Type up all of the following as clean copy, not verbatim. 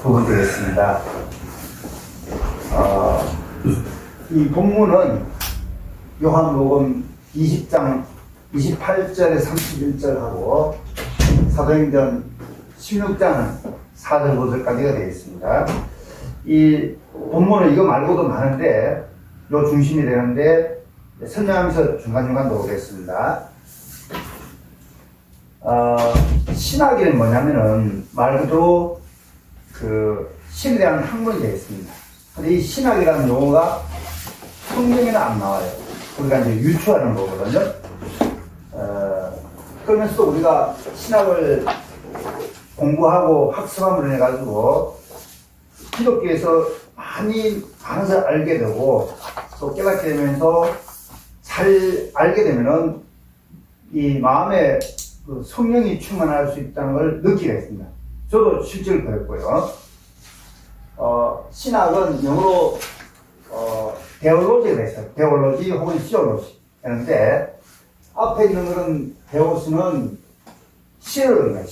부분되겠습니다. 이 본문은 요한복음 20장 28절에 31절하고 사도행전 16장 4절 5절까지가 되겠습니다. 이 본문은 이거 말고도 많은데 요 중심이 되는데 설명하면서 중간중간 놓겠습니다. 신학이는 뭐냐면은 말 그대로 그 신에 대한 학문이 되겠습니다. 근데 이 신학이라는 용어가 성경에는 안 나와요. 우리가 이제 유추하는 거거든요. 그러면서 우리가 신학을 공부하고 학습함으로 해가지고 기독교에서 많은 것을 알게 되고 또 깨닫게 되면서 잘 알게 되면은 이 마음에 그 성령이 충만할 수 있다는 걸 느끼게 됐습니다. 저도 실제로 그랬고요. 신학은 영어로 데올로지가 있어요. 데올로지 혹은 시올로지 하는데 앞에 있는 그런 데오스는 신을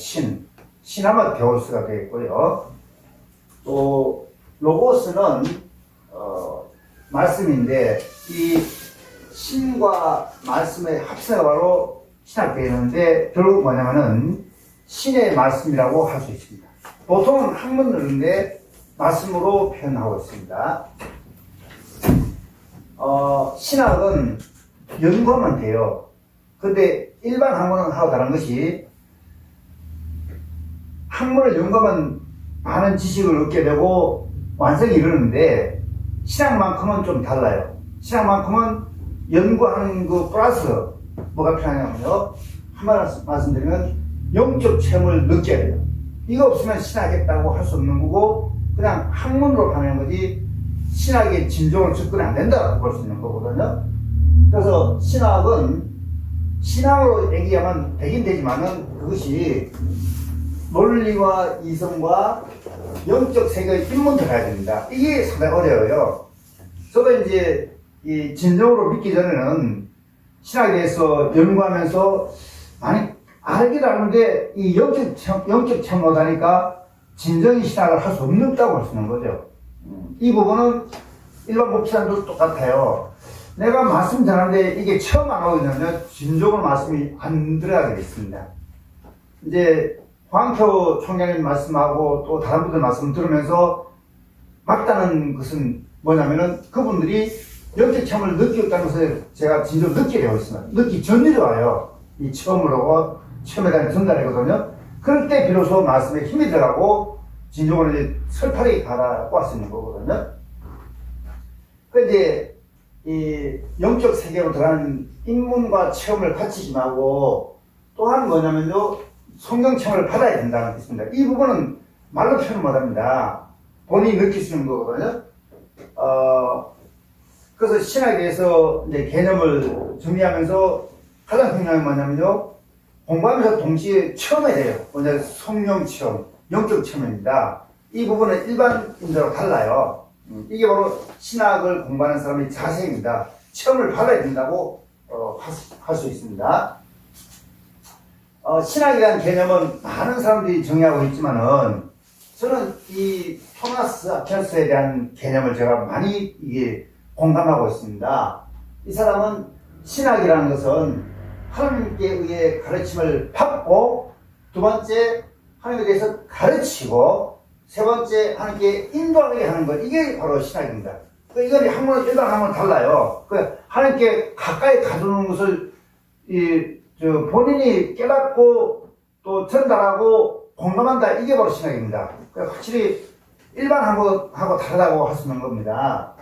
신하면 데오스가 되겠고요. 또 로고스는 말씀인데 이 신과 말씀의 합세가 바로 신학되는데 결국 뭐냐면은 신의 말씀이라고 할 수 있습니다. 보통은 학문론인데 말씀으로 표현하고 있습니다. 신학은 연구하면 돼요. 근데 일반 학문은 하고 다른 것이 학문을 연구하면 많은 지식을 얻게 되고 완성이 이르는데 신학만큼은 좀 달라요. 신학만큼은 연구하는 그 플러스 뭐가 필요하냐면요. 한마디로 말씀드리면 영적 체험을 느껴야 돼요. 이거 없으면 신학했다고 할 수 없는 거고 그냥 학문으로 가는 거지 신학의 진정으로 접근이 안 된다고 볼 수 있는 거거든요. 그래서 신학은 신학으로 얘기하면 되긴 되지만은 그것이 논리와 이성과 영적 세계의 입문을 해야 됩니다. 이게 상당히 어려워요. 저도 이제 이 진정으로 믿기 전에는 신학에 대해서 연구하면서 많이 알긴 아는데 이 영적 체험 못하니까 진정의 신학을 할 수 없다고 할 수 있는 거죠. 이 부분은 일반 목사님도 똑같아요. 내가 말씀 전하는데 이게 체험 안 하고 있냐면 진정으로 말씀이 안 들어가게 됐습니다. 이제 황표 총장님 말씀하고 또 다른 분들 말씀 들으면서 맞다는 것은 뭐냐면은 그분들이 영적 체험을 느꼈다는 것을 제가 진정 느끼게 되고 있습니다. 느끼기 전일이 와요. 이 처음으로 체험에 대한 전달이거든요. 그럴 때 비로소 말씀에 힘이 들어가고 진정으로 이제 설파력이 가라고 할 수 있는 거거든요. 그 이제 이 영적 세계로 들어가는 입문과 체험을 같이 임하고 또한 뭐냐면요. 성경 체험을 받아야 된다는 게 있습니다. 이 부분은 말로 표현 못합니다. 본인이 느낄 수 있는 거거든요. 그래서 신학에 대해서 이제 개념을 정리하면서 가장 중요한 게 뭐냐면요. 공부하면서 동시에 체험해야 돼요. 먼저 성령 체험, 영적 체험입니다. 이 부분은 일반인들하고 달라요. 이게 바로 신학을 공부하는 사람의 자세입니다. 체험을 받아야 된다고 할 수 있습니다. 신학이라는 개념은 많은 사람들이 정의하고 있지만은 저는 이 토마스 아퀴나스에 대한 개념을 제가 많이 이게 공감하고 있습니다. 이 사람은 신학이라는 것은 하나님께 의해 가르침을 받고 두 번째 하나님에 대해서 가르치고 세 번째 하나님께 인도하게 하는 것 이게 바로 신학입니다. 이건 학문은 일반 학문은 달라요. 하나님께 가까이 가두는 것을 본인이 깨닫고 또 전달하고 공감한다 이게 바로 신학입니다. 확실히 일반 학문하고 다르다고 할 수 있는 겁니다.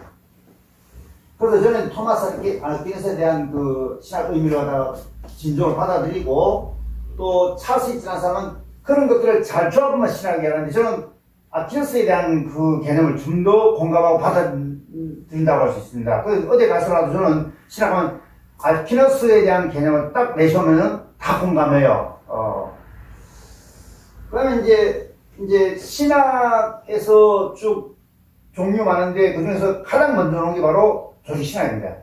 그래서 저는 토마스 아퀴나스에 대한 그 신학 의미를 갖다가 진정을 받아들이고 또 찰스 있지않은 사람은 그런 것들을 잘 조합하면 신학이 하는데 저는 아퀴나스에 대한 그 개념을 좀 더 공감하고 받아들인다고 할 수 있습니다. 그래서 어디 가서라도 저는 신학하면 아퀴나스에 대한 개념을 딱 내셔오면은 다 공감해요. 그러면 이제 신학에서 쭉 종류 많은데 그 중에서 가장 먼저 나온 게 바로 조직신학입니다.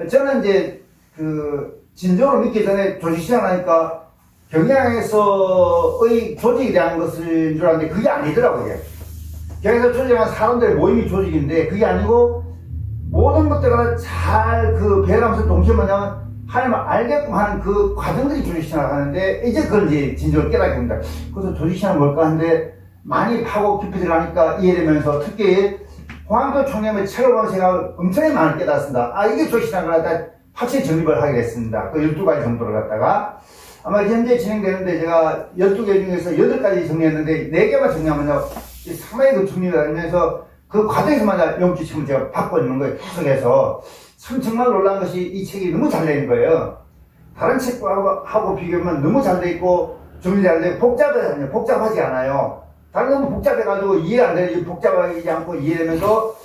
저는 이제 그 진정으로 믿기 전에 조직신학 하니까 경향에서의 조직에 대한 것인 줄 알았는데 그게 아니더라고요. 경향에서 조직한 사람들의 모임이 조직인데 그게 아니고 모든 것들을 잘 그 배열하면서 동시에 뭐냐면 하나님을 알게끔 하는 그 과정들이 조직신학을 하는데 이제 그걸 이제 진정을 깨닫게 됩니다. 그래서 조직신학은 뭘까 하는데 많이 파고 깊이 들어가니까 이해되면서 특히 홍한표 총장의 책을 보면서 제가 엄청나게 많이 깨닫습니다. 아, 이게 조직신학을 하다 확실히 정립을 하게 됐습니다. 그 12가지 정도를 갖다가 아마 현재 진행되는데 제가 12개 중에서 8가지 정리했는데 4개만 정리하면요 상당히 그 정리가 되면서 그 과정에서만 영주 책을 제가 받고 있는 거예요. 계속해서 참 정말 놀라운 것이 이 책이 너무 잘 되는 거예요. 다른 책하고 비교하면 너무 잘 돼 있고 정리 잘 돼 있고 복잡하지 않아요. 다른 건 복잡해가지고 이해 안 되지 복잡하지 않고 이해되면서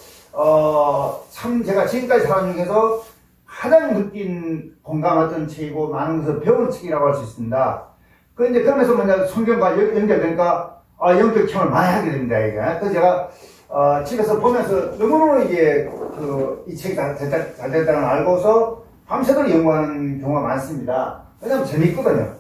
참 제가 지금까지 살아온 중에서 가장 느낀 공감했던 책이고 많은 것을 배운 책이라고 할 수 있습니다. 그런데 그러면서 뭐냐 성경과 연결되니까 영적 체험을 많이 하게 됩니다. 이게. 그래서 제가 집에서 보면서 너무너무 이게 이 책이 잘 됐다는 걸 알고서 밤새도록 연구하는 경우가 많습니다. 왜냐면 재미있거든요.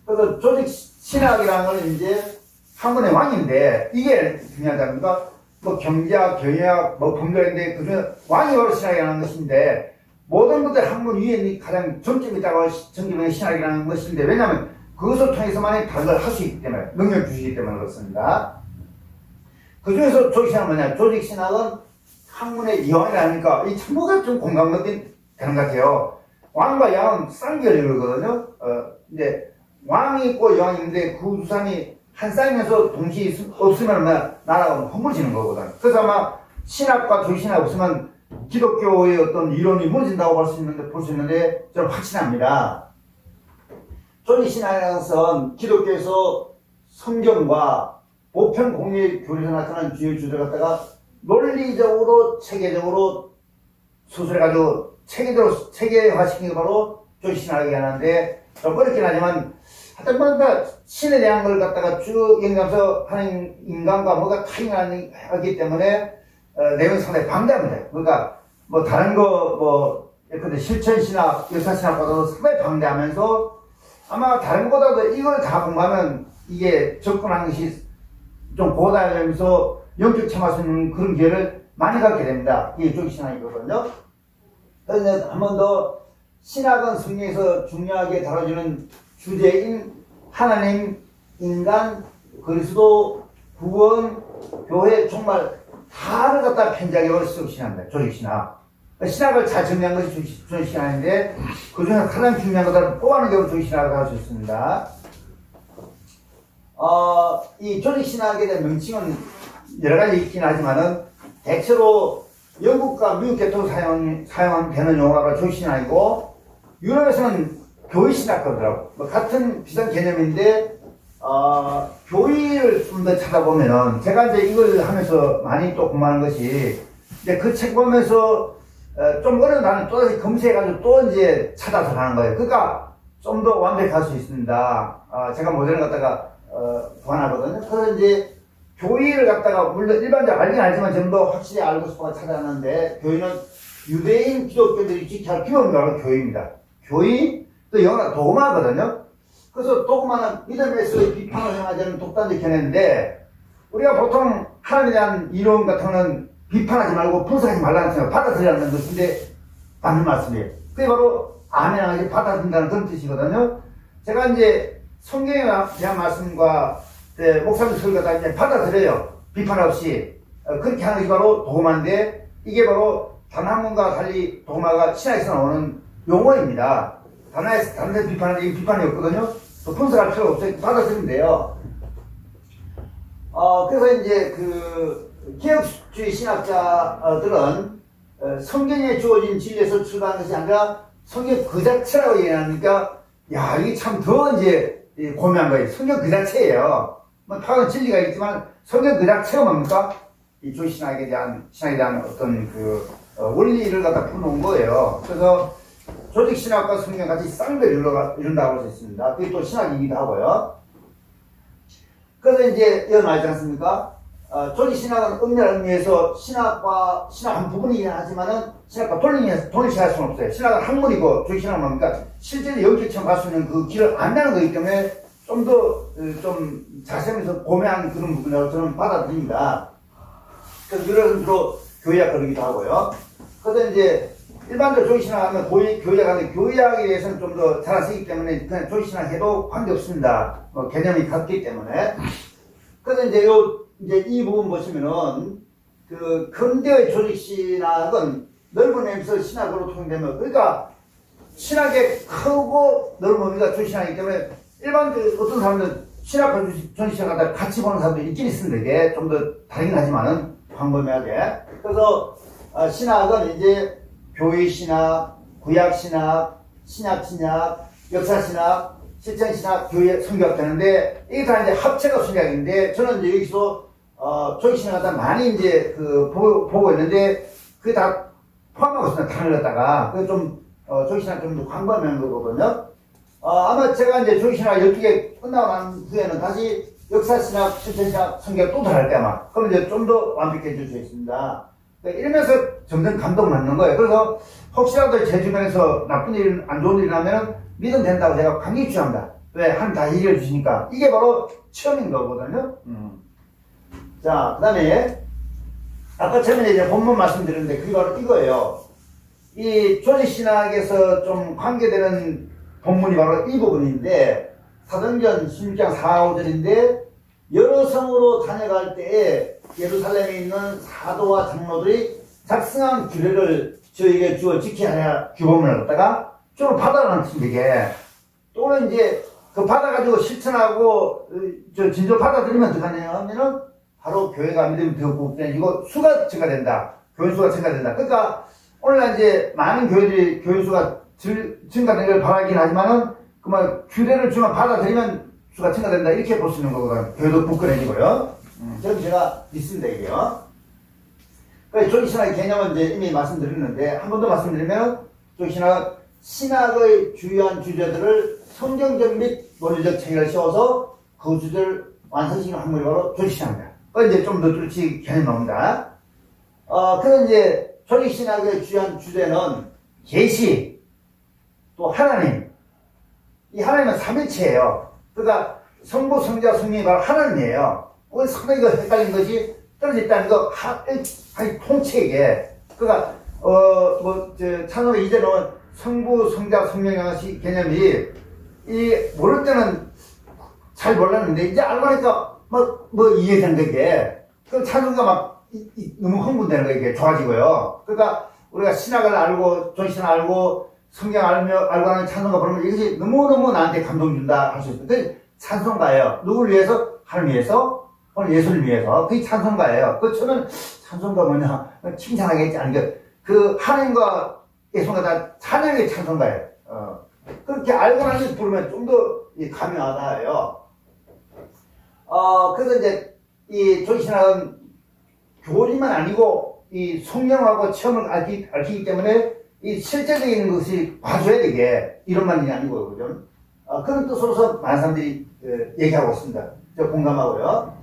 그래서 조직 신학이라는 건 이제 학문의 왕인데 이게 중요하다니까 뭐 경제학, 경영학, 뭐 법률인데 그중에 왕이 바로 신학이라는 것인데 모든 것들 학문 위에 가장 정점이 있다고 정점의 신학이라는 것인데 왜냐하면 그것을 통해서만이 다른 걸 할 수 있기 때문에 능력 주시기 때문에 그렇습니다. 그 중에서 조직신학은 뭐냐? 조직신학은 학문의 이왕이라니까 이 전부가 좀 공감되는 것 같아요. 왕과 양은 쌍결이거든요. 이제 왕이 있고 여왕이 있는데 그 두 사람이 한 쌍에서 동시에 없으면 나라가 허물어지는 거거든. 그래서 아마 신학과 조직신학 없으면 기독교의 어떤 이론이 무너진다고 볼 수 있는데 저는 확신합니다. 조직신학이라는 것은 기독교에서 성경과 보편 공예 교리에서 나타난 주요 주제를 갖다가 논리적으로 체계적으로 수술해가지고 체계화시킨 게 바로 조직신학이 하는데 좀 어렵긴 하지만 하여튼 신에 대한 걸 갖다가 쭉 연구하면서 하는 인간과 뭐가 타인하기 때문에 내용이 상당히 방대합니다. 그러니까 뭐 다른 거 예컨대 실천신학, 역사신학보다도 상당히 방대하면서 아마 다른 것보다도 이걸 다 공부하면 이게 접근하는 것이 좀 고다하면서 영적 체험할 수 있는 그런 기회를 많이 갖게 됩니다. 이게 조직신학이거든요. 그래서 한 번 더 신학은 성경에서 중요하게 다뤄지는 주제인 하나님, 인간, 그리스도, 구원, 교회 정말 다를 갖다 편지하게 버리시고 신학입니다. 조직신학. 신학을 잘 정리한 것이 조직신학인데 그 중에 가장 중요한 것을 뽑아내는 게 조직신학을 할 수 있습니다. 이 조직신학에 대한 명칭은 여러 가지 있긴 하지만은 대체로 영국과 미국 계통으로 사용되는 용어가 조직신학이고 유럽에서는 교회신학 그러더라고. 뭐 같은 비슷한 개념인데 교회를 좀 더 찾아보면은 제가 이제 이걸 하면서 많이 또 공부하는 것이 이제 그 책 보면서 좀 어려운 단어 또다시 검색해가지고 또 이제 찾아서 가는 거예요. 그러니까 좀 더 완벽할 수 있습니다. 제가 모델을 갖다가 보완하거든요. 그래서 이제 교회를 갖다가 물론 일반적으로 알긴 알지만 좀 더 확실히 알고 싶어서 찾아왔는데 교회는 유대인 기독교들이 지켜야 할 기본적으로 교회입니다. 교회 또 영어가 도그마거든요. 그래서 도그마는 믿음에서의 비판을 행하자는 독단적 견해인데 우리가 보통 하나님에 대한 이론 같은 거는 비판하지 말고 분석하지 말라는 생각 받아들이라는 것인데 맞는 말씀이에요. 그게 바로 아멘하게 받아들인다는 그런 뜻이거든요. 제가 이제 성경에 대한 말씀과 목사님 설교를 다 이제 받아들여요. 비판 없이. 그렇게 하는 것이 바로 도그마인데 이게 바로 단학문과 달리 도그마가 신학에서 나오는 용어입니다. 다른 데 비판하는 게 비판이 없거든요. 또 분석할 필요가 없어요. 받아들이면 돼요. 그래서 이제 개혁주의 신학자들은 성경에 주어진 진리에서 출발한 것이 아니라 성경 그 자체라고 얘기하니까 야, 이게 참 더 이제 고민한 거예요. 성경 그 자체예요. 뭐 다른 진리가 있지만 성경 그 자체가 뭡니까? 이 주의 신학에 대한 어떤 원리를 갖다 풀어놓은 거예요. 그래서 조직신학과 성경 같이 쌍배를 이룬다고 할 수 있습니다. 그게 또 신학이기도 하고요. 그래서 이제 여기 나있지 않습니까? 조직신학은 엄밀한 의미에서 신학 한 부분이긴 하지만은 신학과 동일시할 수는 없어요. 신학은 학문이고 조직신학은 뭡니까? 실제로 영계처럼 갈 수 있는 그 길을 안다는 거기 때문에 좀 더 좀 자세하면서 고매한 그런 부분이라고 저는 받아들입니다. 그래서 이런 주로 교의학 그러기도 하고요. 그래서 이제 일반적으로 조직신학 하면 교의학 하는데 교의학에 대해서는 좀 더 잘 안 쓰기 때문에 그냥 조직신학 해도 관계없습니다. 개념이 같기 때문에. 그래서 이제 이 부분 보시면은 그 근대의 조직신학은 넓은 의미에서 신학으로 통일되면 그러니까 신학의 크고 넓은 의미가 조직신학이기 때문에 일반적으로 어떤 사람들은 신학과 조직신학을 같이 보는 사람도 있긴 있습니다. 이게 좀 더 다르긴 하지만은 광범위하게. 그래서 신학은 이제 교의신학, 구약신학, 신약신학, 역사신학, 실천신학, 교회, 성교학 되는데 이게 다 이제 합체가 신학인데 저는 이제 여기서 조직신학 갖다 많이 이제 보고 있는데 그게 다 포함하고 있습니다. 단을 갖다가 그게 좀 조직신학 좀 더 광범위한 거거든요. 아마 제가 이제 조직신학 12개 끝나고 난 후에는 다시 역사신학, 실천신학, 성교학 또 들어갈 때 아마 그럼 이제 좀 더 완벽해질 수 있습니다. 이러면서 점점 감동을 받는 거예요. 그래서 혹시라도 제 주변에서 나쁜 일, 안 좋은 일이 나면은 믿으면 된다고 제가 강력히 주장합니다. 왜? 하나님 다 해결해 주시니까. 이게 바로 체험인 거거든요. 자, 그 다음에, 아까 처음에 이제 본문 말씀드렸는데, 그게 바로 이거예요. 이 조직신학에서 좀 관계되는 본문이 바로 이 부분인데, 사도행전 16장 4, 5절인데, 여러 성으로 다녀갈 때에 예루살렘에 있는 사도와 장로들이 작성한 규례를 저에게 주어 지켜야 하냐 규범을 갖다가 좀 받아라는 뜻이게 또는 이제 그 받아가지고 실천하고 진짜 받아들이면 어떡하냐 하면은 바로 교회가 믿음이 더 굽해지고 수가 증가된다. 교인 수가 증가된다. 그러니까 오늘날 이제 많은 교회들이 교인 수가 증가된 걸 바라긴 하지만은 그만 규례를 주면 받아들이면 수가 증가된다. 이렇게 볼 수 있는 거거든요. 교회도 부끄러지고요. 저는 제가 믿습니다, 이게요. 조직신학의 개념은 이제 이미 말씀드렸는데, 한 번 더 말씀드리면, 조직신학은 신학의 주요한 주제들을 성경적 및 논리적 체계를 씌워서 그 주제를 완성시키는 학문이 바로 조직신학입니다. 이제 좀 더 뚜렷이 개념이 나옵니다. 그래서 이제 조직신학의 주요한 주제는 계시, 또 하나님. 이 하나님은 삼일체예요. 그러니까 성부, 성자, 성령이 바로 하나님이에요. 우리 상당히 헷갈린 것이 떨어졌다는 거, 통째게. 그러니까, 찬송의 이제는 성부, 성자, 성령의 개념이, 모를 때는 잘 몰랐는데, 이제 알고 나니까, 이해되는 거게. 그 찬송가 너무 흥분되는 거, 이게 좋아지고요. 그러니까, 우리가 신학을 알고, 조신학 알고, 성경 알고 하는 찬송가 부르면 이것이 너무너무 나한테 감동 준다 할 수 있어요. 그 찬송가예요. 누구를 위해서? 하나님 위해서? 오늘 예수를 위해서. 그게 찬송가예요. 저는 찬송가 뭐냐, 칭찬하겠지 않은 그 하나님과 예수가 다 찬양의 찬송가예요. 그렇게 알고 나서 부르면 좀 더 감이 와닿아요. 그래서 이제 이 조직신학은 교리만 아니고 이 성령하고 체험을 앓기 때문에 이 실제적인 것이 봐줘야 되게 이런만이 아니고 그죠? 그런 뜻으로서 많은 사람들이 얘기하고 있습니다. 저 공감하고요.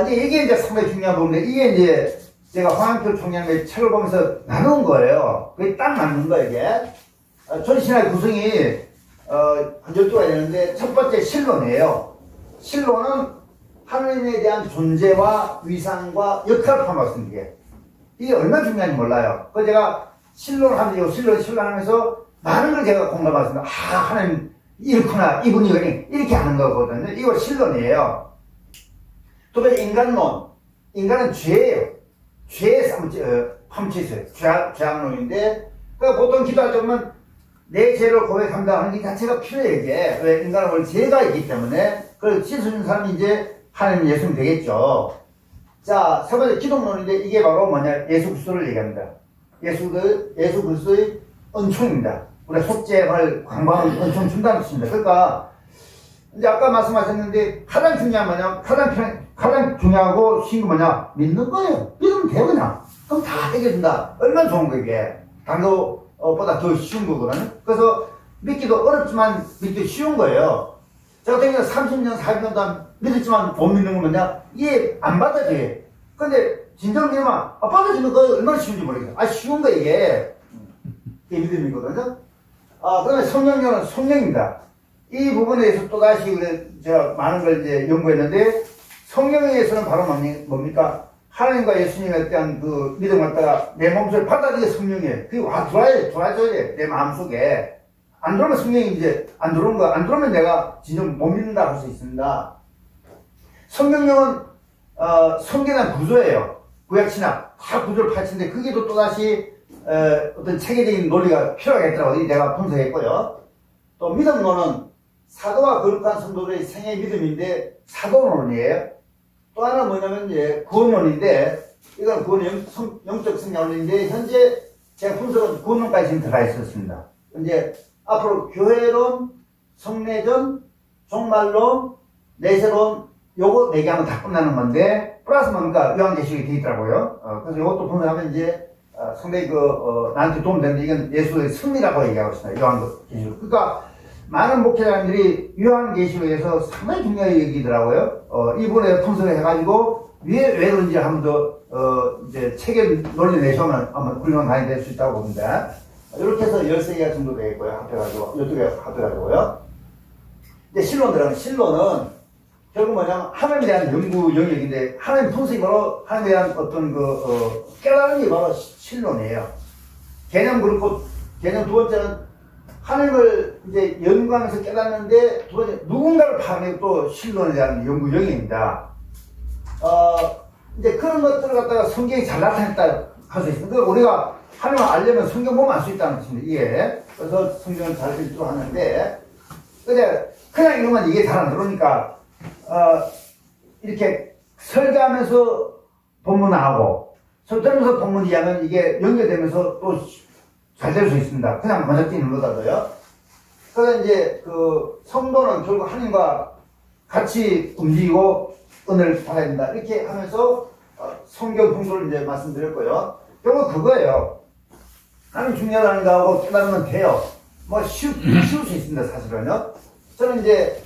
이게 이제 상당히 중요한 부분인데 이게 이제 제가 황한표 총장의 책을 보면서 나눈 거예요. 그게 딱 맞는 거예요, 이게. 조직신학의 구성이 한 12가지 되는데 첫 번째 신론이에요. 신론은 하나님에 대한 존재와 위상과 역할을 포함하고 있습니다. 이게 얼마나 중요한지 몰라요. 그래서 제가 신론하면서 신론하면서 많은 걸 제가 공감했습니다. 하나님 이렇구나, 이분이 이렇게 하는 거거든요. 이거 신론이에요. 두 번째 인간론. 인간은 죄예요. 죄에 파묻혀 있어요. 죄악론인데 그러니까 보통 기도할 때 보면 내 죄를 고백한다 하는 게 자체가 필요해요. 이게 왜 인간은 원래 죄가 있기 때문에 그걸 씻어주는 사람이 이제 하나님 예수님 되겠죠. 자, 세 번째 기독론인데 이게 바로 뭐냐, 예수 그리스도를 얘기합니다. 예수 그리스도의 은총입니다. 우리가 속죄를 광고하는 은총 준다는 뜻입니다. 그러니까 이제 아까 말씀하셨는데 가장 중요한 뭐냐, 가장 중요하고 쉬운 거 뭐냐, 믿는 거예요. 믿으면 돼요 그냥. 그럼 다 해결된다. 얼마나 좋은 거예요 이게. 다른 거보다 더 쉬운 거거든요. 그래서 믿기도 어렵지만 믿기 쉬운 거예요. 저 같은 경우는 30년, 40년 동안 믿었지만 못 믿는 건 뭐냐? 이게 안 받아져요. 근데 진정을 믿으면, 받아지는 거 얼마나 쉬운지 모르겠어요. 쉬운 거 이게 믿음이거든요. 그 다음에 성령론은 성령입니다. 이 부분에 대해서 또다시 제가 많은 걸 이제 연구했는데, 성령에 대해서는 바로 뭡니까? 하나님과 예수님에 대한 그 믿음을 갖다가 내 몸속에 받아들이게 성령이에요. 그게 들어와줘야 돼. 내 마음속에. 안 들어오면 성령이 이제 안 들어오면 내가 진짜 못 믿는다 할 수 있습니다. 성경령은 성경한 구조예요. 구약신학 다 구조를 파헤치는데 그게 또다시 어떤 체계적인 논리가 필요하겠더라고요. 내가 분석했고요. 또 믿음론은 사도와 거룩한 성도들의 생애 믿음인데 사도론이에요. 또 하나 뭐냐면 이제 구원론인데 이건 구원 영적 성장론인데 현재 제가 분석은 구원론까지 지금 들어가 있었습니다. 이제 앞으로 교회론, 성례전, 종말론, 내세론 요거 4개 하면 다 끝나는 건데 플러스 뭡니까? 요한계시록이 되어 있더라고요. 그래서 이것도 분석하면 이제 상당히 나한테 도움되는데 이건 예수의 승리라고 얘기하고 있습니다. 요한계시록. 그러니까 많은 목회자님들이 요한계시록에서 상당히 중요하게 얘기더라고요. 이 부분에 분석을 해가지고 왜 그런지 한번 더 이제 책을 논리 내시면 아마 훌륭한 강의 될 수 있다고 봅니다. 이렇게 해서 13개가 정도 되겠고요. 합해가지고, 12개가 합해가지고요. 이제 신론 들어가면, 신론은 결국 뭐냐면, 하나님에 대한 연구 영역인데, 하나님 분석이 바로 하나님에 대한 어떤 깨달은 게 바로 신론이에요. 개념 그렇고, 개념 두 번째는 하나님을 이제 연구하면서 깨닫는데, 두 번째, 누군가를 파악하는 또 신론에 대한 연구 영역입니다. 이제 그런 것들을 갖다가 성경이 잘 나타냈다 할 수 있습니다. 그러니까 우리가 하나님을 알려면 성경 보면 알 수 있다는 뜻입니다. 이게. 그래서 성경을 잘 읽도록 하는데, 근데 그냥 읽으면 이게 잘 안 들어오니까, 이렇게 설교하면서 본문 나오고, 설교하면서 본문 이해하면 이게 연결되면서 또 잘 될 수 있습니다. 그냥 먼저 뛰는 거다도요. 그래서 이제 성도는 결국 하나님과 같이 움직이고 은혜를 받아야 된다. 이렇게 하면서 성경 풍조를 이제 말씀드렸고요. 결국 그거예요. 나는 중요하다는 거하고 깨달으면 돼요. 쉬울 수 있습니다, 사실은요. 저는 이제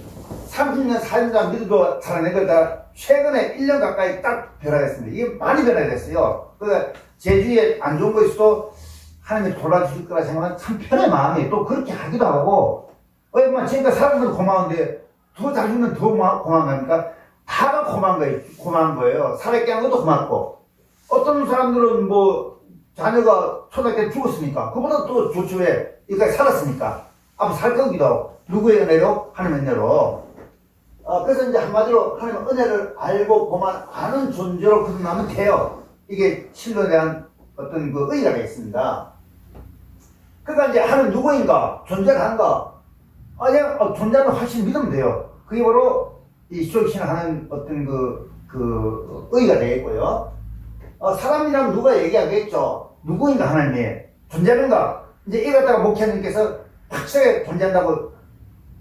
30년, 40년 믿어도 잘하는 걸 다 최근에 1년 가까이 딱 변화했습니다. 이게 많이 변화됐어요. 그러니까 제주에 안 좋은 거 있어도 하나님이 돌아주실 거라 생각하면 참 편해, 마음이. 또 그렇게 하기도 하고, 지금까 사람들은 고마운데, 더 잘주면 더 고마운 거니까, 다가 고마운 거예요. 살아있게 하는 것도 고맙고, 어떤 사람들은 자녀가 초등학교 때 죽었으니까, 그보다 또 좋죠. 왜? 여기까지 살았으니까. 앞으로 살 거기도 하고, 누구의 은혜로? 하나님의 은혜로. 그래서 이제 한마디로 하나님의 은혜를 알고 아는 존재로 거듭나면 돼요. 이게 신론에 대한 어떤 의의가 있습니다. 그러니까 이제 하나님 누구인가? 존재한가? 그냥 존재하면 훨씬 믿으면 돼요. 그게 바로 이 수적신을 하는 어떤 의의가 되겠고요. 사람이라면 누가 얘기하겠죠. 누구인가 하나님이 존재하는가? 이제 이 갖다가 목회자님께서 확실하게 존재한다고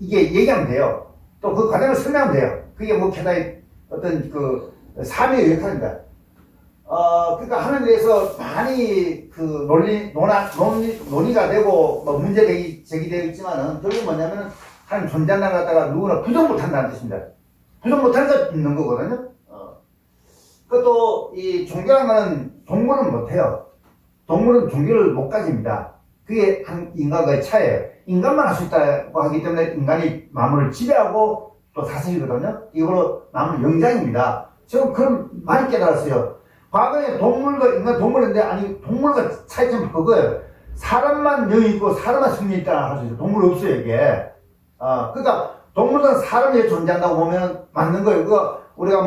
이게 얘기하면 돼요. 또 그 과정을 설명하면 돼요. 그게 목회자의 어떤 삶의 역할입니다. 그러니까 하나님에 대해서 많이 논의가 되고 제기되어 있지만은 결국 뭐냐면은 하나님 존재한다는 걸 갖다가 누구나 부정 못한다는 뜻입니다. 부정 못하니까 있는 거거든요. 그것도 이 종교라는 거는 동물은 못해요. 동물은 종교를 못 가집니다. 그게 인간과의 차이예요. 인간만 할 수 있다고 하기 때문에 인간이 마음을 지배하고 또 다스리거든요. 이거로 마음은 영장입니다. 지금 그런 많이 깨달았어요. 과거에 동물과 인간 동물인데 동물과 차이점은 그거예요. 사람만 영이 있고 사람만 승리 있다 할 수 있어요. 동물 없어요 이게. 그러니까 동물은 사람이 존재한다고 보면 맞는 거예요. 우리가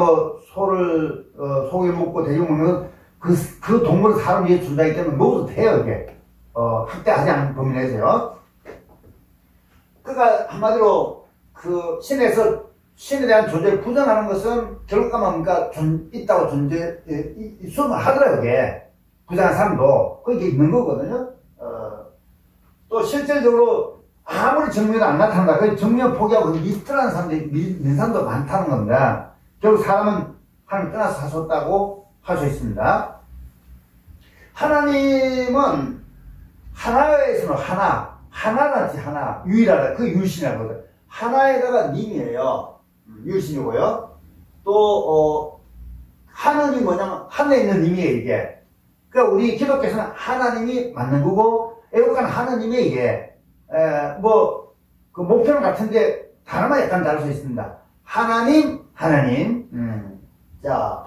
소를 소고기 먹고 돼지 먹는 그 동물은 사람 위에 존재하기 때문에 먹어도 돼요 이게. 학대하지 않는 범위 내에서요. 그러니까 한마디로 신에 대한 존재를 부정하는 것은 결국 가면 있다고 수업을 하더라고요, 그게. 부정한 사람도. 그게 있는 거거든요. 또 실질적으로 아무리 정면도 안 나타난다. 그 정면 포기하고 믿더라는 사람들이 믿는 사람도 많다는 겁니다. 결국 사람은 하나님 떠나서 살 수 없다고 할 수 있습니다. 하나님은 하나에서는 하나같이 하나, 유일하다. 그 유신이라고 하거든. 하나에다가 님이에요. 유신이고요. 또 하늘이 뭐냐면 하늘에 있는 님이에요, 이게. 그러니까 우리 기독교에서는 하나님이 맞는 거고 애국가는 하나님의 이게 그 목표는 같은데 단어만 약간 다를 수 있습니다. 하나님. 자,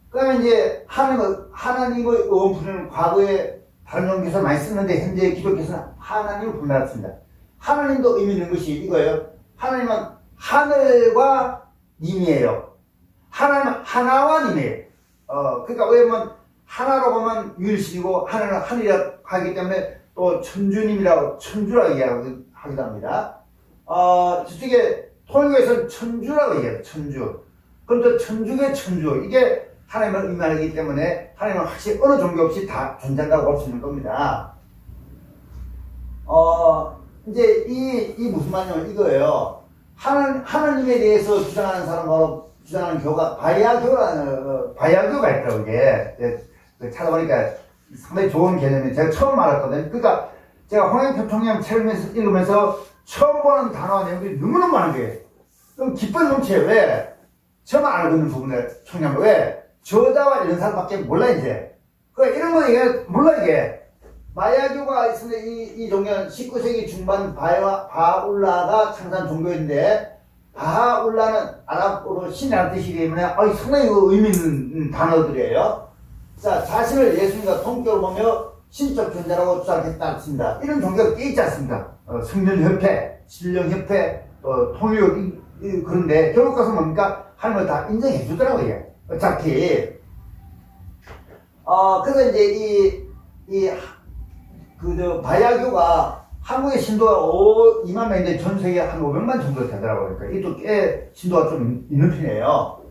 그러면 이제 하나님의 원푸는 과거에 다른 종교에서 많이 쓰는데 현재 기독교에서는 하나님을 분별했습니다. 하나님도 의미 있는 것이 이거예요. 하나님은 하늘과 님이에요. 하나님은 하나와 님이에요. 그러니까 왜냐면 하나로 보면 유일신이고 하나는 하늘이라고 하기 때문에 또 천주라고 하기도 합니다. 저쪽에 통일교에서는 천주라고 얘기해요. 천주. 그럼 또 천주의 천주. 이게 하나님을 의미하기 때문에 하나님은 확실히 어느 종교 없이 다 존재한다고 볼 수 있는 겁니다. 이제 이 무슨 말이냐면 이거예요. 하나님에 대해서 주장하는 사람하고 주장하는 교가 바야교가 있더라고요. 이게 찾아보니까 상당히 좋은 개념이에요. 제가 처음 알았거든요. 그러니까 제가 홍영표 총장 책을 읽으면서 처음 보는 단어와 내용들이 너무너무 많은 거예요. 그럼 기쁨이 넘쳐요. 왜? 저만 알고 있는 부분을 총장 왜? 저자와 이런 사람밖에 몰라 이제. 그러니까 이런 거 이게 몰라 이게. 마야교가 있으면 이 종교는 19세기 중반 바하울라가 창사한 종교인데 바하울라는 아랍어로 신이라는 뜻이기 때문에 상당히 의미 있는 단어들이에요. 자, 자신을 예수님과 동격으로 보며 신적 존재라고 주장했다 했습니다. 이런 종교가 꽤 있지 않습니까? 성전협회, 신령협회, 통일교 그런데 결국 가서 뭡니까? 하나님을 다 인정해 주더라고요. 어차피 그래서 이제 바야교가 한국의 신도가 2만 명인데 전 세계 한 500만 정도 되더라고요. 그러니까 이것도 꽤 신도가 좀 있는 편이에요.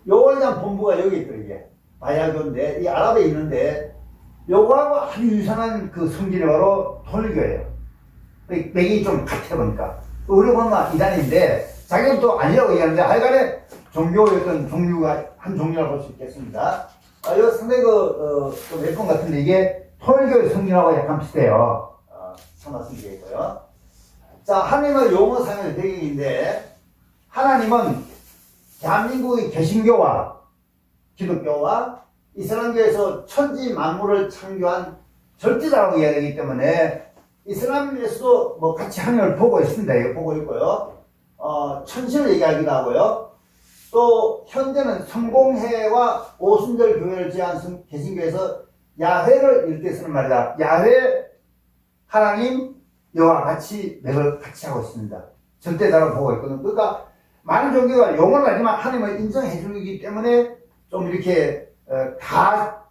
요거에 대한 본부가 여기 있더라고요. 바야교인데 이 아랍에 있는데 요거하고 아주 유사한 그 성질이 바로 통일교예요. 맥이 좀 같아 보니까 우리 보면 이단인데 자기는 또 아니라고 얘기하는데 하여간에 종교의 어떤 종류가 한 종류라고 볼 수 있겠습니다. 이거 상당히 몇 번 같은데 이게 통일교의 성질하고 약간 비슷해요. 참말씀드리고요. 자, 하나님은 용어 사용의 배경인데 하나님은 대한민국의 개신교와 기독교와 이슬람교에서 천지 만물을 창조한 절대자라고 이야기하기 때문에 이슬람에서도 뭐 같이 하나님을 보고 있습니다. 이거 보고 있고요. 천신을 얘기하기도 하고요. 또 현재는 성공회와 오순절 교회를 제한 개신교에서 야훼를 이럴 때 쓰는 말이다. 야훼 하나님 여호와 같이 맥을 같이 하고 있습니다. 절대자로 보고 있거든요. 그러니까 많은 종교가 용어는 하지만 하나님을 인정해 주기 때문에 좀 이렇게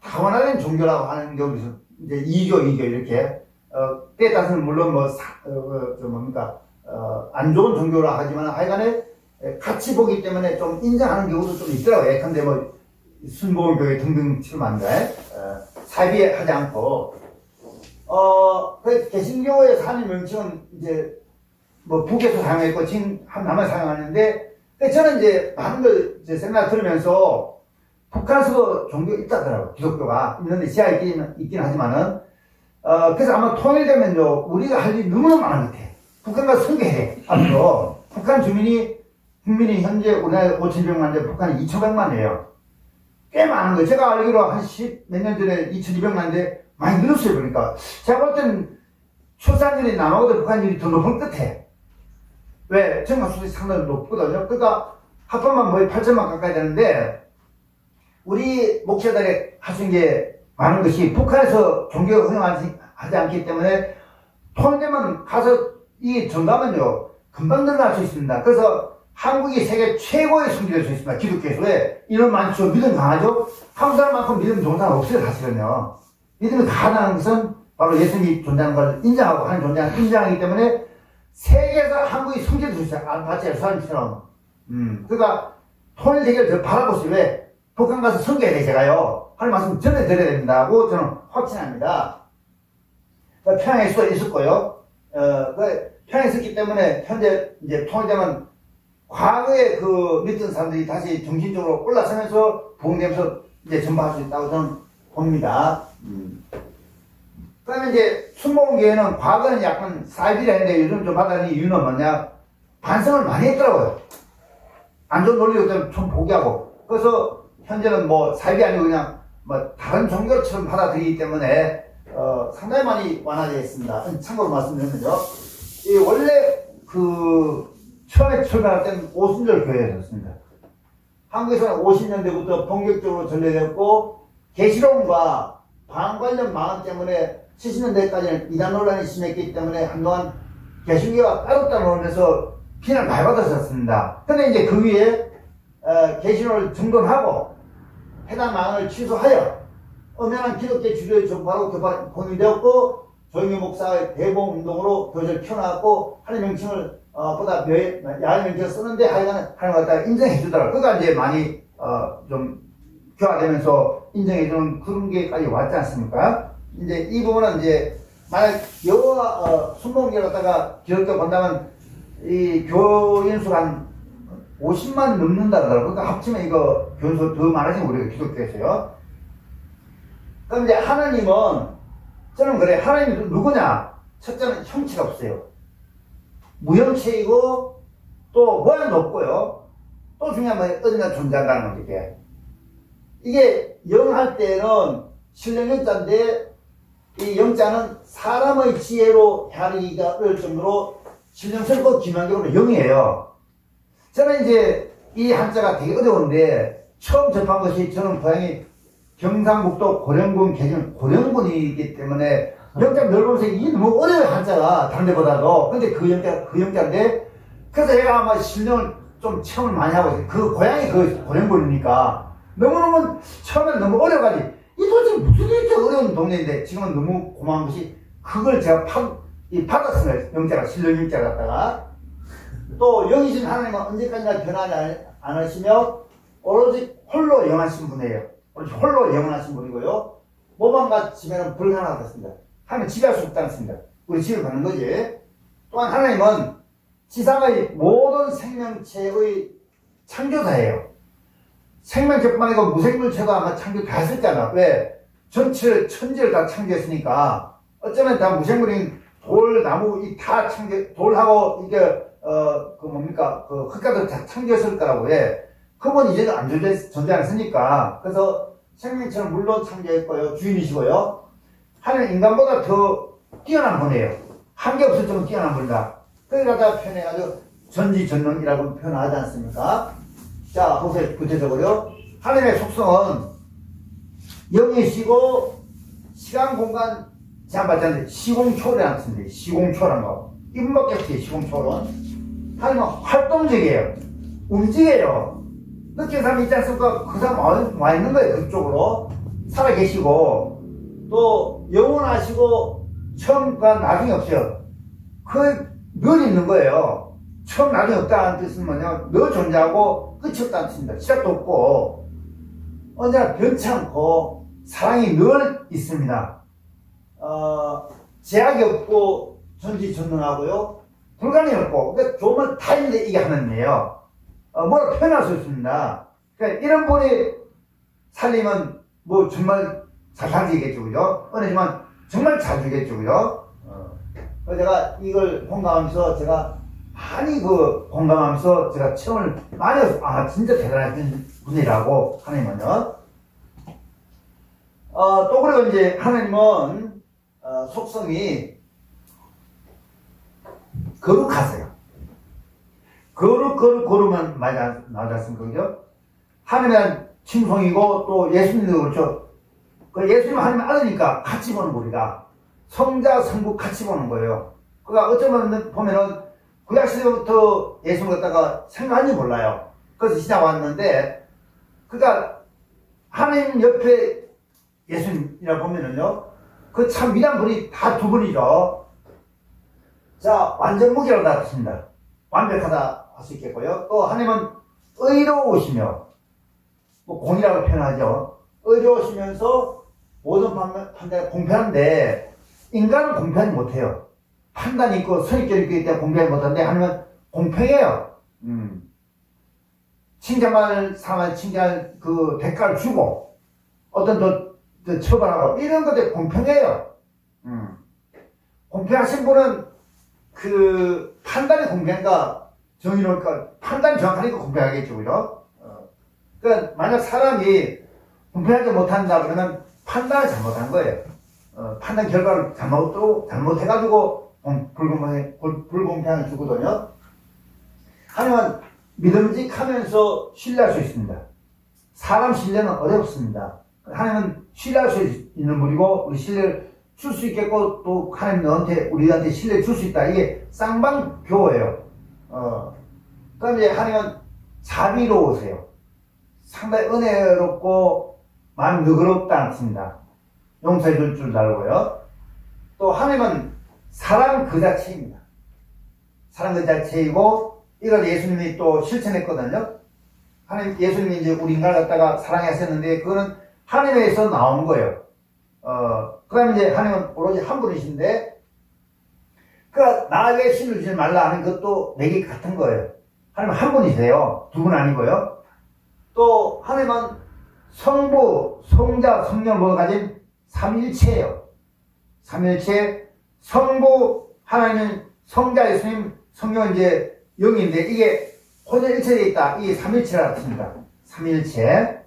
다원화된 종교라고 하는 경우도 있어요. 이제 이교 이렇게 때에 따라서는 물론 안 좋은 종교라 하지만 하여간에 같이 보기 때문에 좀 인정하는 경우도 좀 있더라고요. 예컨대 순복음교회 등등처럼 사비하지 않고 개신교의 하나님 명칭은 이제 북에서 사용했고 지금 남한에 사용하는데 저는 이제 많은 걸 생각 들으면서 북한에서도 종교 있다더라고요. 기독교가 있는데 지하 있긴 하지만은 그래서 아마 통일되면요 우리가 할 일이 너무나 많은 것 같아. 북한 가서 선교해 앞으로 북한 국민이 현재 우리나라 5,200만인데 북한이 2,100만이에요. 꽤 많은 거예요. 제가 알기로 한 몇 년 전에 2,200만인데 많이 늘었어요. 그러니까 제가 볼 때는 출산율이 남하고도 북한율이 더 높은 것 같아. 왜? 정합수술이 상당히 높거든요. 그러니까 합하면 거의 8천만 가까이 되는데 우리 목회자들이 하신 게 많은 것이 북한에서 종교가 허용하지 않기 때문에 통일되면 가서 이 정감은요 금방 늘어날 수 있습니다. 그래서 한국이 세계 최고의 성지가 될 수 있습니다. 기독교에서. 왜? 인원 많죠. 믿음 강하죠. 한국 사람만큼 믿음 좋은 사람 없어요. 사실은요. 믿음이 강하다는 것은 바로 예수님이 존재하는 걸 인정하고 하는 존재하는 인정하기 때문에 세계에서 한국이 성지가 될 수 있어요. 마치 예루살렘처럼. 그러니까 통일 대결을 더 바라보세요. 왜? 북한 가서 선교해야 돼, 제가요. 하는 말씀 전해드려야 된다고 저는 확신합니다. 평양에 수도 있었고요. 평양에 있었기 때문에 현재 이제 통일되면 과거에 믿던 사람들이 다시 정신적으로 올라서면서 부흥되면서 이제 전파할 수 있다고 저는 봅니다. 그다음에 이제 순복음교회는 과거는 약간 사이비라 했는데 요즘 좀 받아들이는 이유는 뭐냐? 반성을 많이 했더라고요. 안 좋은 논리를 좀 포기하고. 그래서 현재는 뭐 사입이 아니고 그냥 뭐 다른 종교처럼 받아들이기 때문에 상당히 많이 완화되어 있습니다. 참고로 말씀드리면요. 이 원래 처음에 출발할 때는 오순절 교회였습니다. 한국에서는 50년대부터 본격적으로 전래되었고, 계시론과 방 관련 망언 때문에 70년대까지는 이단 논란이 심했기 때문에 한동안 개신교가 따로따로 놀면서 비난을 많이 받았었습니다. 근데 이제 그 위에 계시론을 정돈하고 해당 망언을 취소하여 엄연한 기독교 주류의 종파로 공인되었고, 조영규 목사의 대봉 운동으로 교회를 켜놨고, 하나님 명칭을 보다 야외 명칭을 쓰는데 하여간 하나님 갖다가 인정해 주더라고요. 그러니까 이제 많이 좀 교화되면서 인정해 주는 그런 게까지 왔지 않습니까? 이제 이 부분은 이제 만약 여호와 순복음교를 갖다가 기독교 본다면 이 교인 수가 한 50만 넘는다 그러더라고요. 그러니까 합치면 이거 교인 수 더 많아지면 우리가 기독교에서요. 그럼 이제 하나님은, 저는 그래, 하나님이 누구냐? 첫째는 형체가 없어요. 무형체이고 또 모양도 없고요. 또 중요한 건 어디나 존재한다는 거죠. 이게 영할 때는 신령영자인데, 이 영자는 사람의 지혜로 헤아리기가 어려울 정도로 신령스럽고 기만적으로 영이에요. 저는 이제 이 한자가 되게 어려운데, 처음 접한 것이 저는 고향이 경상북도 고령군 계정 고령군이기 때문에 영자가 넓으면서 이게 너무 어려워요, 한자가. 다른 데보다도. 근데 그 영자인데, 그래서 제가 아마 신령을 좀 체험을 많이 하고 있어요. 그 고향이 그 고령군이니까. 너무너무 처음엔 너무 어려가지고, 이 도대체 무슨 이렇게 어려운 동네인데, 지금은 너무 고마운 것이, 그걸 제가 받았습니다. 영자가, 신령 영자를 갖다가. 또, 영이신 하나님은 언제까지나 변하지 않으시며, 오로지 홀로 영하신 분이에요. 오로지 홀로 영원하신 분이고요. 모방과 지면은 불가능하겠습니다. 하나님은 지배할 수 없지 않습니다. 우리 지혜를 받는 거지. 또한 하나님은 지상의 모든 생명체의 창조자예요. 생명체뿐만 아니고 무생물체도 아마 창조 다 했었잖아. 왜? 전체 천지를 다 창조했으니까. 어쩌면 다 무생물인 돌, 나무, 다 돌하고, 이게, 흙가득 다 창조했을 거라고 해. 그건 이제는 안 존재 안 했으니까. 그래서 생명체는 물론 창조했고요. 주인이시고요. 하나님 인간보다 더 뛰어난 분이에요. 한계 없을 정도로 뛰어난 분이다. 그러니까 표현해가지고 전지전능이라고 표현하지 않습니까? 자, 보세요. 구체적으로요. 하나님의 속성은 영이시고 시간, 공간 제한받지 않는데 시공초월이라는 뜻입니다. 시공초월한 거. 이분밖에 없어요. 시공초월은. 하나님은 활동적이에요. 움직여요. 느끼는 사람이 있지 않습니까? 그 사람 와 있는 거예요. 그쪽으로. 살아계시고 또 영원하시고 처음과 나중이 없어요. 늘 있는 거예요. 처음 나중이 없다는 뜻은 뭐냐, 늘 존재하고 끝이 없다는 뜻입니다. 시작도 없고 언제나 변치 않고 사랑이 늘 있습니다. 제약이 없고 전지전능하고요. 불가능이 없고, 그러니까 조금은 다 있는데 이게 하나님이에요. 뭐라 표현할 수 있습니다. 그러니까 이런 분이 살리면 뭐 정말 잘 살지겠죠, 그죠? 은혜지만 정말 잘 주겠죠, 그죠? 그래서 제가 이걸 공감하면서 제가 많이 공감하면서 제가 체험을 많이 해서, 진짜 대단하신 분이라고, 하나님은요. 또 그리고 이제 하나님은, 속성이 거룩하세요. 거룩만 많이 나오지 않습니까? 그죠? 하나님은 칭송이고 또 예수님도 그렇죠. 예수님은 하나님 아들이니까 같이 보는 거, 우리가. 성자, 성부 같이 보는 거예요. 그러니까 어쩌면 보면은 구약시대부터 예수님을 갖다가 생각하는지 몰라요. 그래서 시작 왔는데, 그러니까 하나님 옆에 예수님이라 보면은요, 그 참 위대한 분이 다 두 분이죠. 자, 완전무기라고 나왔습니다. 완벽하다 할 수 있겠고요. 또 하나님은 의로우시며, 뭐 공이라고 표현하죠. 의로우시면서 모든 판단이 공평한데, 인간은 공평하지 못해요. 판단이 있고 선입견이 있기 때문에 공평하지 못하는데, 하나님은 공평해요. 칭찬할 사람한테 칭찬할 그 대가를 주고, 어떤 더 처벌하고, 이런 것들이 공평해요. 공평하신 분은 그 판단이 공평한가, 정의로우니까 판단이 정확하니까 공평하겠죠, 그죠? 그러니까 만약 사람이 공평하지 못한다 그러면 판단을 잘못한 거예요. 판단 결과를 잘못해가지고 불공평을 주거든요. 하지만 믿음직하면서 신뢰할 수 있습니다. 사람 신뢰는 어렵습니다. 하나님은 신뢰할 수 있는 분이고 우리 신뢰를 줄 수 있겠고 또 하나님 우리한테 신뢰를 줄 수 있다. 이게 쌍방교예요. 그럼 이제 하나님은 자비로우세요. 상당히 은혜롭고 마음 너그럽지 않습니다. 용서해 줄 줄 알고요. 또 하나님은 사랑 그 자체입니다. 사랑 그 자체이고 이걸 예수님이 또 실천했거든요. 하나님 예수님이 이제 우리 인간을 갖다가 사랑하셨는데 그거는 하나님에서 나온 거예요. 그 다음에 이제 하나님은 오로지 한 분이신데 그러니까 나에게 신을 주지 말라 하는 것도 내게 같은 거예요. 하나님은 한 분이세요. 두 분 아니고요. 또 하나님은 성부, 성자, 성령을 모두 가진 삼일체예요. 삼일체, 성부 하나님은 성자 예수님, 성령은 이제 영인데 이게 혼연일체되어 있다. 이게 삼일체라고 합니다. 삼일체.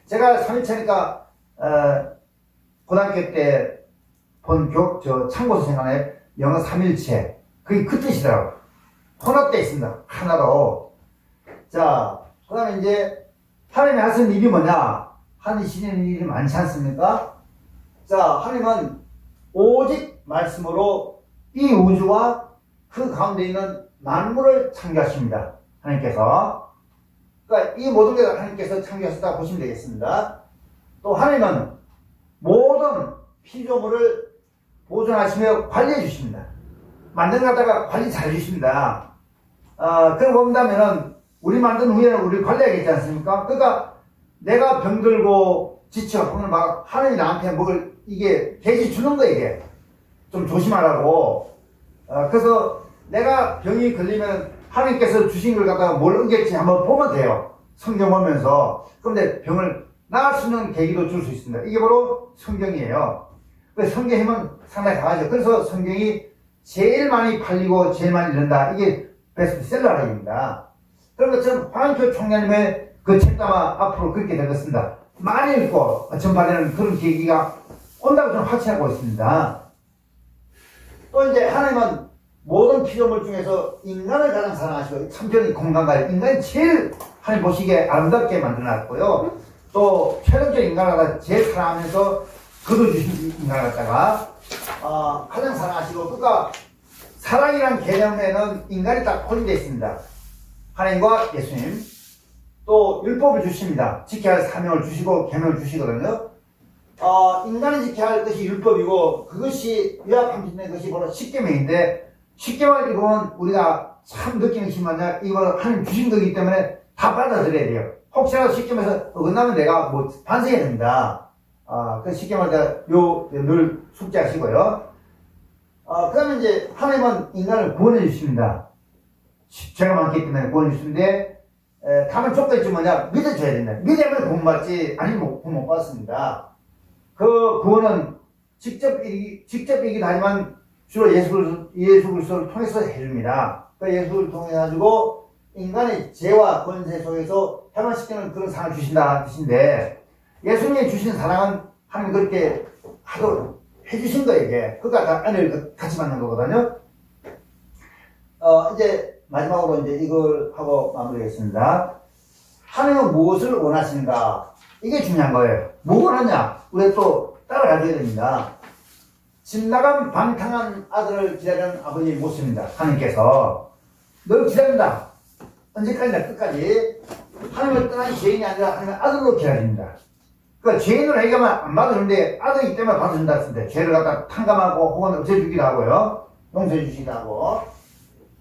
제가 삼일체니까 고등학교 때 본 참고서 생각나요. 영어 삼일체. 그게 그 뜻이더라고요. 혼합되어 있습니다. 하나로. 자, 그 다음에 이제 하나님이 하시는 일이 뭐냐? 하시는 일이 많지 않습니까? 자, 하나님은 오직 말씀으로 이 우주와 그 가운데 있는 만물을 창조하십니다. 하나님께서. 그러니까 이 모든 게 하나님께서 창조하셨다고 보시면 되겠습니다. 또 하나님은 모든 피조물을 보존하시며 관리해 주십니다. 만든 갖다가 관리 잘 해주십니다. 그걸 본다면은 우리 만든 후에는 우리 관리하겠지 않습니까? 그러니까 내가 병들고 지쳐 그러면 막 하나님이 나한테 뭘 이게 계시 주는 거예요. 이게 좀 조심하라고. 그래서 내가 병이 걸리면 하나님께서 주신 걸 갖다가 뭘 얻겠지 한번 보면 돼요. 성경 보면서. 그런데 병을 나을 수 있는 계기도 줄 수 있습니다. 이게 바로 성경이에요. 성경의 힘은 상당히 강하죠. 그래서 성경이 제일 많이 팔리고 제일 많이 읽는다. 이게 베스트셀러입니다. 그런 것처럼 황교 총장님의 그 책도 아마 앞으로 그렇게 되겠습니다. 많이 읽고 전파되는 그런 계기가 온다고 저는 확신하고 있습니다. 또 이제 하나님은 모든 피조물 중에서 인간을 가장 사랑하시고 참전이 공간과 인간이 제일 하나님 보시기에 아름답게 만들어놨고요. 또 최종적인 인간을 갖다 제일 사랑하면서 거둬주신 인간을 갖다가 가장 사랑하시고 그러니까 사랑이란 개념에는 인간이 딱 포함되어 있습니다. 하나님과 예수님. 또 율법을 주십니다. 지켜야 할 사명을 주시고 계명을 주시거든요. 인간이 지켜야 할 것이 율법이고 그것이 요약함짓는 것이 바로 십계명인데 십계명을 읽으면 우리가 참 느끼는 것이 뭐냐 이걸 하나님 주신 거기 때문에 다 받아들여야 돼요. 혹시라도 십계명에서 어긋나면 내가 뭐 반성해야 됩니다. 그 십계명을 늘 숙지하시고요. 그 다음에 이제 하나님은 인간을 구원해 주십니다. 죄가 많기 때문에 구원해 주시는데 다만 조건이 뭐냐 믿어줘야 된다. 믿으면 구원받지 아니면 구원 못 받습니다. 그 구원은 직접이긴 하지만 주로 예수 그리스도를 통해서 해줍니다. 그 예수를 통해 가지고 인간의 죄와 권세 속에서 해방시키는 그런 사랑을 주신다 뜻인데 예수님이 주신 사랑은 하나님 그렇게 하도록 해주신 거예요. 이게 그러니까 다 은혜를 같이 받는 거거든요. 이제 마지막으로 이제 이걸 하고 마무리하겠습니다. 하나님은 무엇을 원하시는가? 이게 중요한 거예요. 뭐 원하냐? 우리가 또 따라가줘야 됩니다. 집 나간 방탕한 아들을 기다리는 아버지 모습입니다. 하나님께서 널 기다린다. 언제까지나 끝까지 하나님을 떠난 죄인이 아니라 하나님의 아들로 기다립니다. 그러니까 죄인으로 얘기하면 안 받아주는데 아들이기 때문에 받아준다 했습니다. 죄를 갖다 탕감하고 혹은 없애주기도 하고요. 용서해 주시기도 하고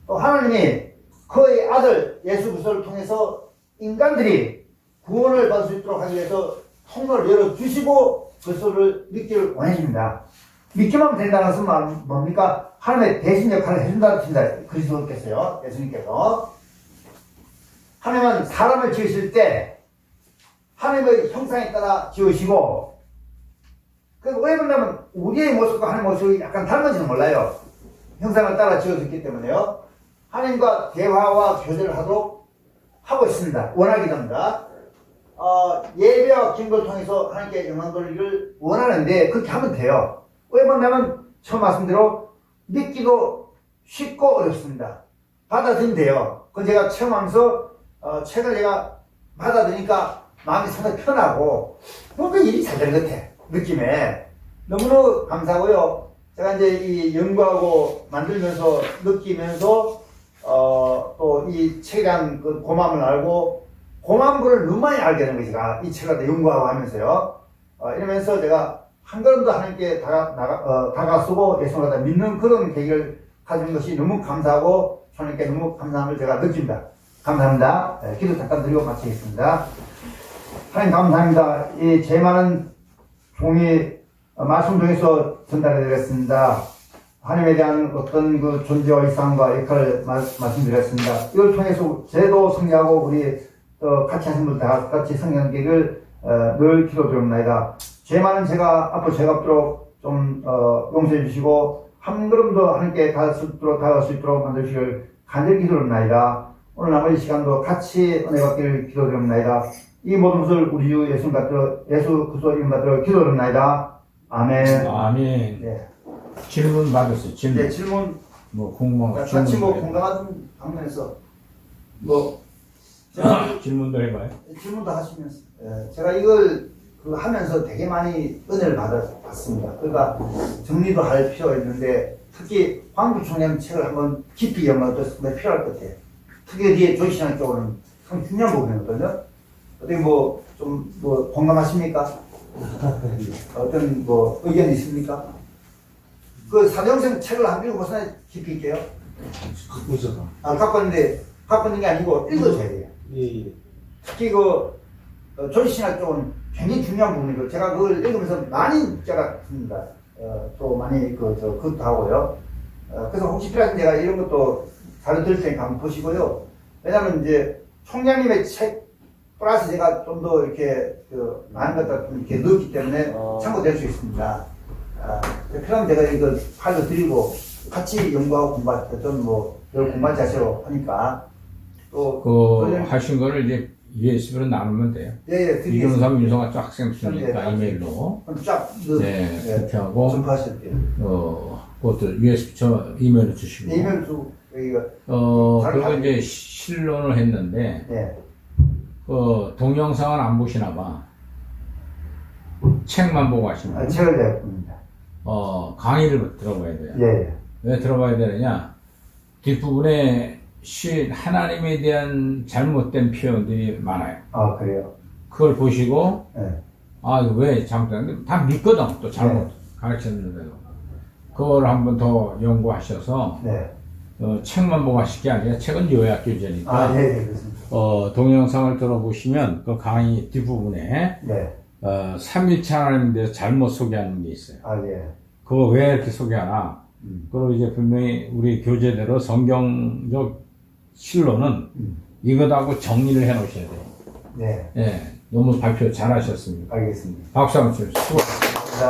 또 하나님이 그의 아들 예수 그리스도를 통해서 인간들이 구원을 받을 수 있도록 하기 위해서 통로를 열어주시고 그리스도를 믿기를 원하십니다. 믿기만 하면 된다는 것은 뭡니까? 하나님의 대신 역할을 해준다는 뜻입니다. 그리스도께서요. 예수님께서. 하나님은 사람을 지으실 때 하나님의 형상에 따라 지으시고 그래서 왜 그러냐면 우리의 모습과 하나님의 모습이 약간 닮은지는 몰라요. 형상을 따라 지어졌기 때문에요. 하나님과 대화와 교제를 하고 있습니다. 원하게 됩니다. 예배와 기도를 통해서 하나님께 영광 돌리기를 원하는데 그렇게 하면 돼요. 왜 그러냐면 처음 말씀대로 믿기도 쉽고 어렵습니다. 받아들이면 돼요. 그건 제가 체험하면서 책을 제가 받아들이니까 마음이 상당히 편하고 뭔가 일이 잘 되는 것 같아. 느낌에 너무너무 감사하고요. 제가 이제 이 연구하고 만들면서 느끼면서 또 이 책에 대한 그 고마움을 알고 고마운 거를 너무 많이 알게 되는 거예요. 제가 이 책을 연구하고 하면서요. 이러면서 제가 한 걸음도 하나님께 다가서고 예수님을 믿는 그런 계기를 가진 것이 너무 감사하고 하나님께 너무 감사함을 제가 느낍니다. 감사합니다. 기도 잠깐 드리고 마치겠습니다. 하나님 감사합니다. 이 제 많은 종이 말씀 중에서 전달해 드렸습니다. 하나님에 대한 어떤 그 존재와 일상과 역할을 말씀드렸습니다. 이걸 통해서 저도 성장하고 우리 같이 하신 분들 다 같이 성장하기를 늘 기도드립니다. 제 많은 제가 앞으로 제가 없도록 좀 용서해 주시고 한 걸음도 하나님께 다가갈 수 있도록 만드시길 간절히 기도드립니다. 오늘 나머지 시간도 같이 은혜 받기를 기도드립니다. 이 모든 것을 우리 주 예수 그리스도 이름 받들어 기도드립니다. 아멘. 아멘. 네. 질문 받았어요. 질문. 네, 질문. 뭐 궁금한 거. 같이 뭐 공감하는 방면에서 질문도 해봐요. 질문도 하시면서 제가 이걸 하면서 되게 많이 은혜를 받았습니다. 그러니까 정리도 할 필요가 있는데 특히 황 부총장 책을 한번 깊이 연구할 때 필요할 것 같아요. 특히 뒤에 조시장 쪽으로는 참 중요한 부분이거든요. 어떻게 좀 공감하십니까? 어떤 의견이 있습니까? 그 사도행전 책을 한 읽어보세요. 깊이 있게요. 갖고 있어서. 갖고 있는 게 아니고 읽어줘야 돼요. 예. 특히 조지신학 쪽은 굉장히 중요한 부분이고, 제가 그걸 읽으면서 많이 제가 듭니다. 또 많이 그것도 하고요. 그래서 혹시 필요하면 제가 이런 것도 자료 드릴 테니까 한번 보시고요. 왜냐면 이제 총장님의 책, 플러스 제가 좀 더 이렇게 많은 것들 좀 이렇게 넣었기 때문에 참고될 수 있습니다. 필요하면 제가 이걸 팔로 드리고 같이 연구하고 공부할 때 늘 공부하지 하시라고 하니까 하신 거를 이제 USB로 나누면 돼요. 예, 이준호 사람 윤성아 쫙 학생 쓰니까 이메일로 쫙 그렇게 하고 전파하실 때 그것도 USB 이메일로 주시고 이메일 주고 그리고 이제 실론을 했는데 동영상은 안 보시나 봐. 책만 보고 하시면 책을 내가 봅니다. 강의를 들어봐야 돼요. 예. 왜 들어봐야 되느냐? 뒷부분에 하나님에 대한 잘못된 표현들이 많아요. 그래요? 그걸 보시고, 이거 왜 잘못됐는데, 다 믿거든, 또 잘못 가르쳤는데도. 그걸 한번 더 연구하셔서, 책만 보고 하실 게 아니라, 책은 요약 교재니까, 그렇습니다. 동영상을 들어보시면, 그 강의 뒷부분에, 3일차 하나님에 대해서 잘못 소개하는 게 있어요. 그거 왜 이렇게 소개하나? 그리고 이제 분명히 우리 교재대로 성경적 실로는 이것하고 정리를 해 놓으셔야 돼요. 너무 발표 잘 하셨습니다. 알겠습니다. 박수 한번 주세요. 수고하셨습니다.